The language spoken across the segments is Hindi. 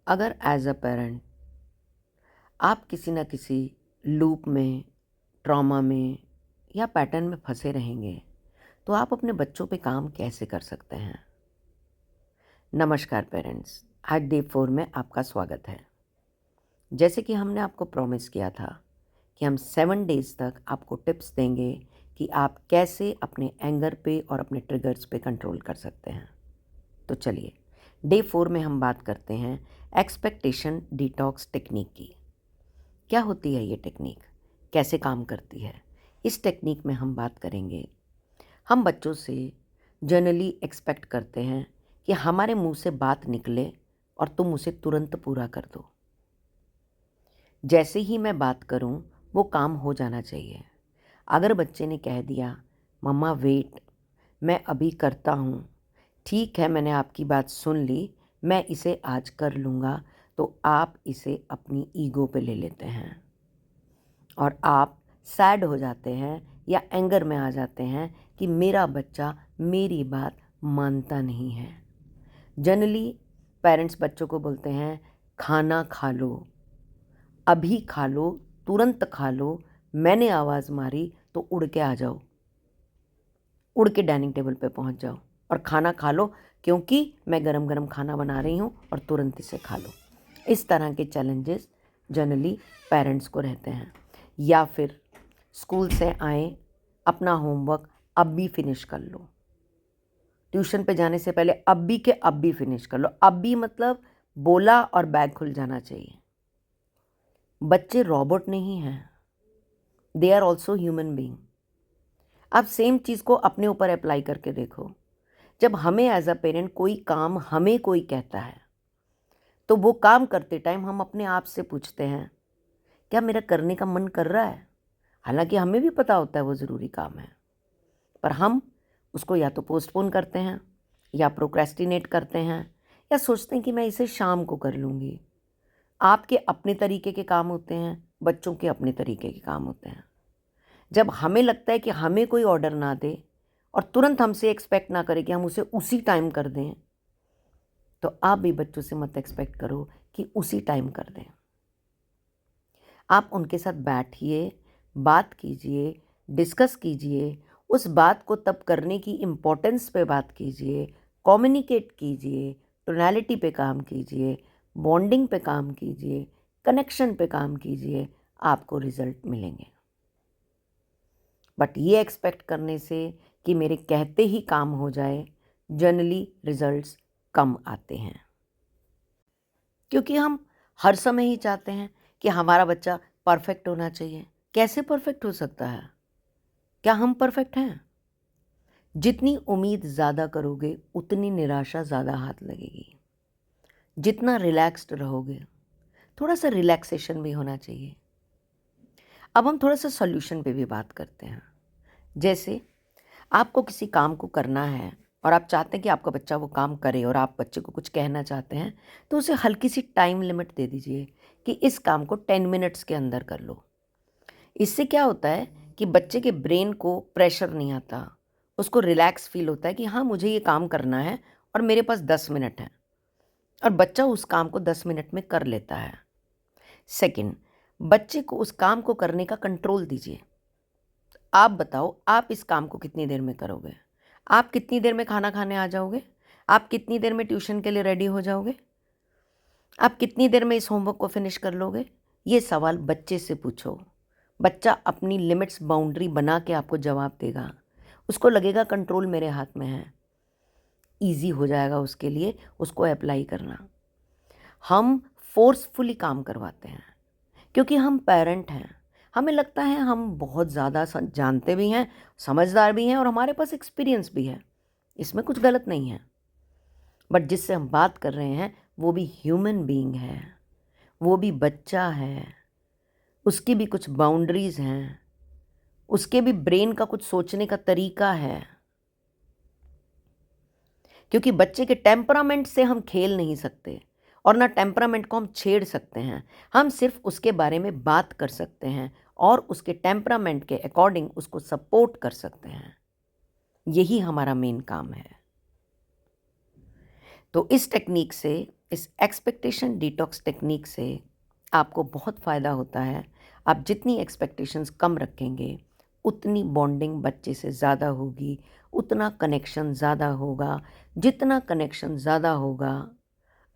अगर एज अ पेरेंट आप किसी न किसी लूप में, ट्रॉमा में या पैटर्न में फंसे रहेंगे, तो आप अपने बच्चों पे काम कैसे कर सकते हैं? नमस्कार पेरेंट्स, आज डे 4 में आपका स्वागत है। जैसे कि हमने आपको प्रॉमिस किया था कि हम 7 डेज़ तक आपको टिप्स देंगे कि आप कैसे अपने एंगर पे और अपने ट्रिगर्स पे कंट्रोल कर सकते हैं। तो चलिए, डे 4 में हम बात करते हैं एक्सपेक्टेशन डिटॉक्स टेक्निक की। क्या होती है ये टेक्निक? कैसे काम करती है? इस टेक्निक में हम बात करेंगे। हम बच्चों से जनरली एक्सपेक्ट करते हैं कि हमारे मुंह से बात निकले और तुम उसे तुरंत पूरा कर दो। जैसे ही मैं बात करूं, वो काम हो जाना चाहिए। अगर बच्चे ने कह दिया, मम्मा वेट, मैं अभी करता हूँ, ठीक है मैंने आपकी बात सुन ली, मैं इसे आज कर लूँगा, तो आप इसे अपनी ईगो पे ले लेते हैं और आप सैड हो जाते हैं या एंगर में आ जाते हैं कि मेरा बच्चा मेरी बात मानता नहीं है। जनरली पेरेंट्स बच्चों को बोलते हैं, खाना खा लो, अभी खा लो, तुरंत खा लो, मैंने आवाज़ मारी तो उड़ के आ जाओ, उड़ के डाइनिंग टेबल पे पहुंच जाओ और खाना खा लो, क्योंकि मैं गरम गरम खाना बना रही हूँ और तुरंत इसे खा लो। इस तरह के चैलेंजेस जनरली पेरेंट्स को रहते हैं। या फिर स्कूल से आए, अपना होमवर्क अब भी फिनिश कर लो, ट्यूशन पे जाने से पहले अब भी के अब भी फिनिश कर लो। अब भी मतलब बोला और बैग खुल जाना चाहिए। बच्चे रोबोट नहीं हैं, they are also human being. आप सेम चीज़ को अपने ऊपर अप्लाई करके देखो। जब हमें एज अ पेरेंट कोई काम हमें कोई कहता है, तो वो काम करते टाइम हम अपने आप से पूछते हैं, क्या मेरा करने का मन कर रहा है? हालांकि हमें भी पता होता है वो ज़रूरी काम है, पर हम उसको या तो पोस्टपोन करते हैं, या प्रोक्रेस्टिनेट करते हैं, या सोचते हैं कि मैं इसे शाम को कर लूँगी। आपके अपने तरीके के काम होते हैं, बच्चों के अपने तरीके के काम होते हैं। जब हमें लगता है कि हमें कोई ऑर्डर ना दे और तुरंत हमसे एक्सपेक्ट ना करे कि हम उसे उसी टाइम कर दें, तो आप भी बच्चों से मत एक्सपेक्ट करो कि उसी टाइम कर दें। आप उनके साथ बैठिए, बात कीजिए, डिस्कस कीजिए, उस बात को तब करने की इम्पोर्टेंस पे बात कीजिए, कम्युनिकेट कीजिए, टोनैलिटी पे काम कीजिए, बॉन्डिंग पे काम कीजिए, कनेक्शन पे काम कीजिए, आपको रिजल्ट मिलेंगे। बट ये एक्सपेक्ट करने से कि मेरे कहते ही काम हो जाए, जनरली रिजल्ट्स कम आते हैं, क्योंकि हम हर समय ही चाहते हैं कि हमारा बच्चा परफेक्ट होना चाहिए। कैसे परफेक्ट हो सकता है? क्या हम परफेक्ट हैं? जितनी उम्मीद ज़्यादा करोगे, उतनी निराशा ज़्यादा हाथ लगेगी। जितना रिलैक्स्ड रहोगे, थोड़ा सा रिलैक्सेशन भी होना चाहिए। अब हम थोड़ा सा सॉल्यूशन पे भी बात करते हैं। जैसे आपको किसी काम को करना है और आप चाहते हैं कि आपका बच्चा वो काम करे, और आप बच्चे को कुछ कहना चाहते हैं, तो उसे हल्की सी टाइम लिमिट दे दीजिए कि इस काम को 10 मिनट्स के अंदर कर लो। इससे क्या होता है कि बच्चे के ब्रेन को प्रेशर नहीं आता, उसको रिलैक्स फील होता है कि हाँ मुझे ये काम करना है और मेरे पास 10 मिनट हैं, और बच्चा उस काम को 10 मिनट में कर लेता है। सेकंड, बच्चे को उस काम को करने का कंट्रोल दीजिए। आप बताओ, आप इस काम को कितनी देर में करोगे? आप कितनी देर में खाना खाने आ जाओगे? आप कितनी देर में ट्यूशन के लिए रेडी हो जाओगे? आप कितनी देर में इस होमवर्क को फिनिश कर लोगे? ये सवाल बच्चे से पूछो। बच्चा अपनी लिमिट्स, बाउंड्री बना के आपको जवाब देगा। उसको लगेगा कंट्रोल मेरे हाथ में है। ईजी हो जाएगा उसके लिए उसको अप्लाई करना। हम फोर्सफुली काम करवाते हैं क्योंकि हम पेरेंट हैं। हमें लगता है हम बहुत ज़्यादा जानते भी हैं, समझदार भी हैं, और हमारे पास एक्सपीरियंस भी है। इसमें कुछ गलत नहीं है। बट जिससे हम बात कर रहे हैं वो भी ह्यूमन बीइंग है, वो भी बच्चा है, उसकी भी कुछ बाउंड्रीज़ हैं, उसके भी ब्रेन का कुछ सोचने का तरीका है। क्योंकि बच्चे के टेम्परामेंट से हम खेल नहीं सकते, और ना टेम्परामेंट को हम छेड़ सकते हैं। हम सिर्फ उसके बारे में बात कर सकते हैं और उसके टेम्परामेंट के अकॉर्डिंग उसको सपोर्ट कर सकते हैं। यही हमारा मेन काम है। तो इस टेक्निक से इस एक्सपेक्टेशन डिटॉक्स टेक्निक से आपको बहुत फ़ायदा होता है। आप जितनी एक्सपेक्टेशंस कम रखेंगे, उतनी बॉन्डिंग बच्चे से ज़्यादा होगी, उतना कनेक्शन ज़्यादा होगा। जितना कनेक्शन ज़्यादा होगा,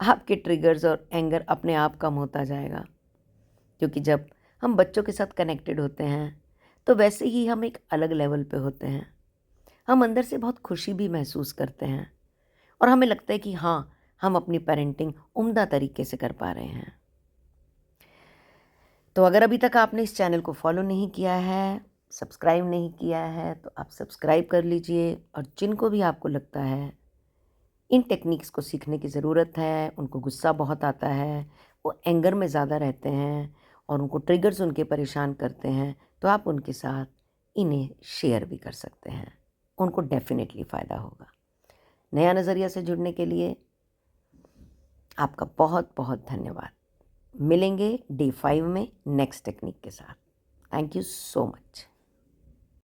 आपके ट्रिगर्स और एंगर अपने आप कम होता जाएगा। क्योंकि जब हम बच्चों के साथ कनेक्टेड होते हैं, तो वैसे ही हम एक अलग लेवल पे होते हैं। हम अंदर से बहुत खुशी भी महसूस करते हैं और हमें लगता है कि हाँ, हम अपनी पेरेंटिंग उम्दा तरीके से कर पा रहे हैं। तो अगर अभी तक आपने इस चैनल को फॉलो नहीं किया है, सब्सक्राइब नहीं किया है, तो आप सब्सक्राइब कर लीजिए। और जिनको भी आपको लगता है इन टेक्निक्स को सीखने की ज़रूरत है, उनको गुस्सा बहुत आता है, वो एंगर में ज़्यादा रहते हैं और उनको ट्रिगर्स उनके परेशान करते हैं, तो आप उनके साथ इन्हें शेयर भी कर सकते हैं। उनको डेफ़िनेटली फ़ायदा होगा। नया नज़रिया से जुड़ने के लिए आपका बहुत बहुत धन्यवाद। मिलेंगे डे 5 में नेक्स्ट टेक्निक के साथ। Thank you so much.